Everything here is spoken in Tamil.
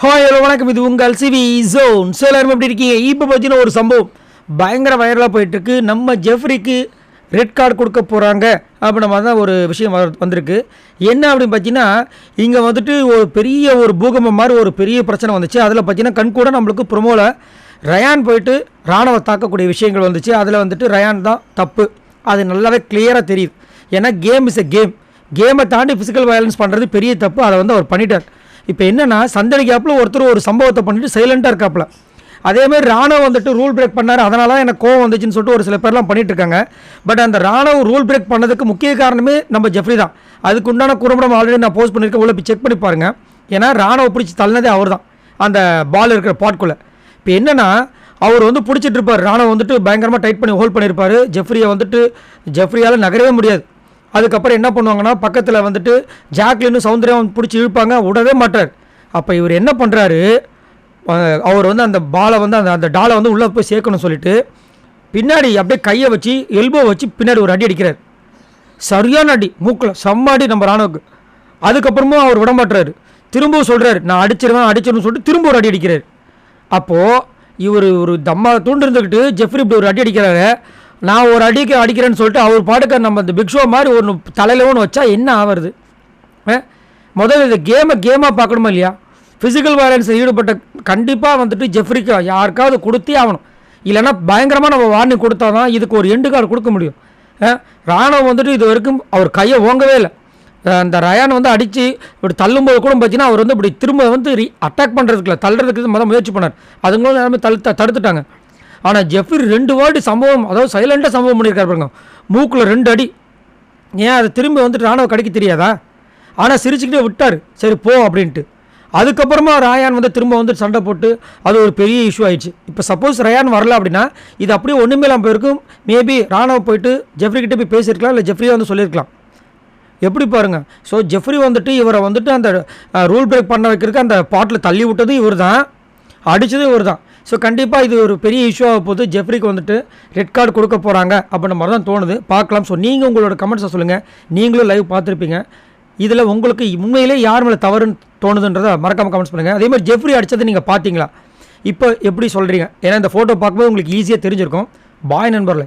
ஹாய் ஹலோ வணக்கம், இது உங்கள் சிவி ஜோன். ஸோ எல்லாரும் எப்படி இருக்கீங்க? இப்போ பார்த்தீங்கன்னா ஒரு சம்பவம் பயங்கர வைரலாக போயிட்டுருக்கு. நம்ம ஜெஃப்ரிக்கு ரெட் கார்டு கொடுக்க போகிறாங்க அப்படின்ற மாதிரி தான் ஒரு விஷயம் வந்திருக்கு. என்ன அப்படின்னு பார்த்தீங்கன்னா, இங்கே வந்துட்டு ஒரு பெரிய ஒரு பூகம்பம் மாதிரி ஒரு பெரிய பிரச்சனை வந்துச்சு. அதில் பார்த்தீங்கன்னா கண்கூட நம்மளுக்கு ப்ரொமோவில் ரயான் போயிட்டு ராணுவ தாக்கக்கூடிய விஷயங்கள் வந்துச்சு. அதில் வந்துட்டு ரயான் தான் தப்பு, அது நல்லாவே கிளியராக தெரியுது. ஏன்னா கேம் இஸ் எ கேமை தாண்டி ஃபிசிக்கல் வயலன்ஸ் பண்ணுறது பெரிய தப்பு. அதை வந்து அவர் பண்ணிட்டார். இப்போ என்னென்னா, சந்தடி கேப்பில் ஒருத்தர் ஒரு சம்பவத்தை பண்ணிட்டு சைலண்ட்டாக இருக்காப்புல. அதேமாதிரி ராணுவம் வந்துட்டு ரூல் பிரேக் பண்ணார், அதனால தான் எனக்கு கோவம் வந்துச்சுன்னு சொல்லிட்டு ஒரு சில பேர்லாம் பண்ணிட்டு இருக்காங்க. பட் அந்த ராணுவம் ரூல் பிரேக் பண்ணதுக்கு முக்கிய காரணமே நம்ம ஜெஃப்ரி தான். அதுக்கு உண்டான குறும்படம் ஆல்ரெடி நான் போஸ்ட் பண்ணியிருக்கேன், உள்ள போய் செக் பண்ணி பாருங்கள். ஏன்னா ராணுவம் பிடிச்சி தள்ளினதே அவர் தான், அந்த பால் இருக்கிற பாட்குள்ளே. இப்போ என்னென்னா, அவர் வந்து பிடிச்சிட்டு இருப்பார், ராணுவம் வந்துட்டு பயங்கரமாக டைட் பண்ணி ஹோல்ட் பண்ணியிருப்பார். ஜெஃப்ரியால் நகரவே முடியாது. அதுக்கப்புறம் என்ன பண்ணுவாங்கன்னா, பக்கத்தில் வந்துட்டு ஜாக்லின்னு சௌந்தர்யம் பிடிச்சி இழுப்பாங்க, விடவே மாட்டார். அப்போ இவர் என்ன பண்ணுறாரு, அவர் வந்து அந்த பாலை வந்து அந்த டாலை வந்து உள்ளே போய் சேர்க்கணும்னு சொல்லிட்டு பின்னாடி அப்படியே கையை வச்சு எல்போ வச்சு பின்னாடி ஒரு அடி அடிக்கிறார். சரியான அடி, மூக்கில் செம்ம அடி நம்ம ராணுவுக்கு. அதுக்கப்புறமும் அவர் விட மாட்டுறாரு, திரும்பவும் சொல்கிறார் நான் அடிச்சிருன்னு சொல்லிட்டு திரும்ப ஒரு அடி அடிக்கிறார். அப்போது இவர் ஒரு தம்மா தூண்டு இருந்துக்கிட்டு ஜெஃப்ரி இப்படி ஒரு அடி அடிக்கிறாரு. நான் ஒரு அடிக்கிறேன்னு சொல்லிட்டு அவர் பாடுக்க நம்ம இந்த பிக் ஷோ மாதிரி ஒன்று தலையில் ஒன்று வச்சா என்ன ஆகிறது? முதல்ல இந்த கேமாக பார்க்கணுமா இல்லையா? ஃபிசிக்கல் வயலன்ஸில் ஈடுபட்ட கண்டிப்பாக வந்துட்டு ஜெஃப்ரிக்கு யாருக்காவது கொடுத்தே ஆகணும். இல்லைன்னா பயங்கரமாக நம்ம வார்னிங் கொடுத்தா தான் இதுக்கு ஒரு எண்டு கார்டு கொடுக்க முடியும். ராணுவம் வந்துட்டு இது வரைக்கும் அவர் கையை ஓங்கவே இல்லை. அந்த ரயான் வந்து அடித்து இப்படி தள்ளும்போது கூட பார்த்தீங்கன்னா அவர் வந்து இப்படி திரும்ப வந்து அட்டாக் பண்ணுறதுக்குல தள்ளுறதுக்கு முயற்சி பண்ணார். அதுங்களும் எல்லாமே தடுத்துட்டாங்க. ஆனால் ஜெஃப்ரி 2 வாட்டி சம்பவம், அதாவது சைலண்டாக சம்பவம் பண்ணியிருக்காரு பாருங்க. மூக்கில் 2 அடி. ஏன் அதை திரும்ப வந்துட்டு ராணுவ கடிக்க தெரியாதா? ஆனால் சிரிச்சுக்கிட்டே விட்டார், சரி போ அப்படின்ட்டு. அதுக்கப்புறமா ரயான் வந்து திரும்ப வந்து சண்டை போட்டு அது ஒரு பெரிய இஷ்யூ ஆயிடுச்சு. இப்போ சப்போஸ் ரயான் வரல அப்படின்னா இது அப்படியே ஒன்றுமே இல்லாமல் போயிருக்கும். மேபி ராணுவம் போயிட்டு ஜெஃப்ரி கிட்டே போய் பேசியிருக்கலாம், இல்லை ஜெஃப்ரியை வந்து சொல்லியிருக்கலாம். எப்படி பாருங்கள். ஸோ ஜெஃப்ரி வந்துட்டு இவரை வந்துட்டு அந்த ரூல் பிரேக் பண்ண வைக்கிறதுக்கு அந்த பாட்டில் தள்ளி விட்டதும் இவர் தான், அடித்ததும் இவர் தான். ஸோ கண்டிப்பாக இது ஒரு பெரிய இஷ்யூவாக போது ஜெஃப்ரிக்கு வந்துட்டு ரெட் கார்டு கொடுக்க போகிறாங்க அப்படின்ற மாதிரி தான் தோணுது. பார்க்கலாம். ஸோ நீங்கள் உங்களோட கமெண்ட்ஸை சொல்லுங்கள். நீங்களும் லைவ் பார்த்துருப்பீங்க. இதில் உங்களுக்கு உண்மையிலே யார் மேலே தவறுன்னு தோணுதுன்றதை மறக்காமல் கமெண்ட்ஸ் பண்ணுங்கள். அதேமாதிரி ஜெஃப்ரி அடித்தது நீங்கள் பார்த்தீங்களா? இப்போ எப்படி சொல்கிறீங்க? ஏன்னா இந்த ஃபோட்டோ பார்க்கும்போது உங்களுக்கு ஈஸியாக தெரிஞ்சிருக்கும். பாய் நண்பர்களே.